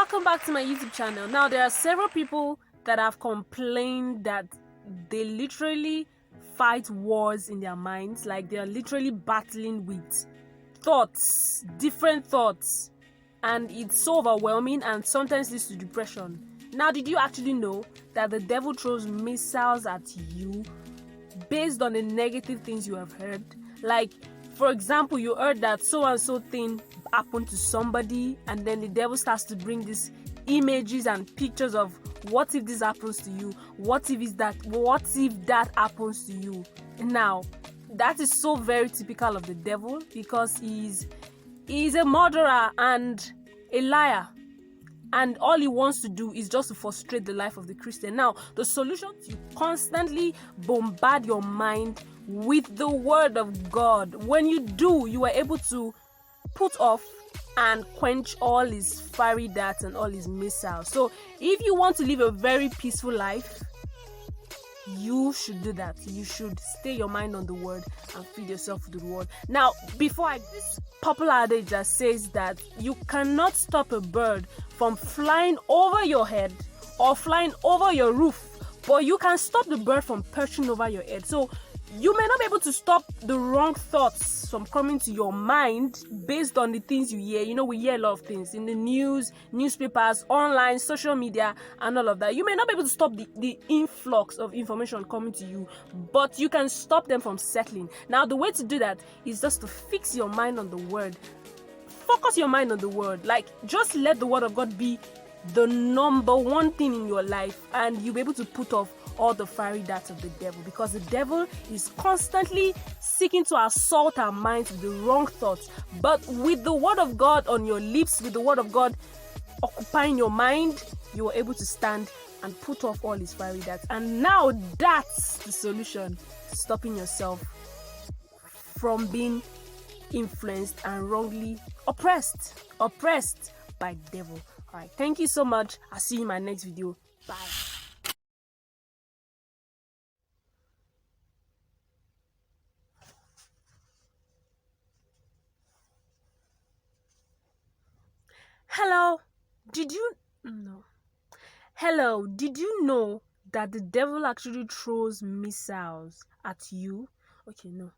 Welcome back to my YouTube channel. Now, there are several people that have complained that they literally fight wars in their minds, like they are literally battling with thoughts, different thoughts, and it's so overwhelming and sometimes leads to depression. Now, did you actually know that the devil throws missiles at you based on the negative things you have heard? Like, for example, you heard that so and so thing happened to somebody, and then the devil starts to bring these images and pictures of what if this happens to you, what if that happens to you. Now, that is so very typical of the devil, because he's a murderer and a liar, and all he wants to do is just to frustrate the life of the Christian. Now, the solution is you constantly bombard your mind with the word of God. When you do, you are able to put off and quench all his fiery darts and all his missiles. So if you want to live a very peaceful life, you should do that. You should stay your mind on the word and feed yourself with the word. Now, this popular adage that says that you cannot stop a bird from flying over your head or flying over your roof, but you can stop the bird from perching over your head. So you may not be able to stop the wrong thoughts from coming to your mind based on the things you hear. You know, we hear a lot of things in the news, newspapers, online, social media, and all of that. You may not be able to stop the influx of information coming to you, but you can stop them from settling. Now, the way to do that is just to fix your mind on the word. Focus your mind on the word. Like, just let the word of God be the number one thing in your life, and you'll be able to put off all the fiery darts of the devil, because the devil is constantly seeking to assault our minds with the wrong thoughts. But with the word of God on your lips, with the word of God occupying your mind, you are able to stand and put off all his fiery darts. And now that's the solution to stopping yourself from being influenced and wrongly oppressed by the devil. All right, thank you so much. I'll see you in my next video. Bye. Hello, did you know that the devil actually throws missiles at you? Okay, no.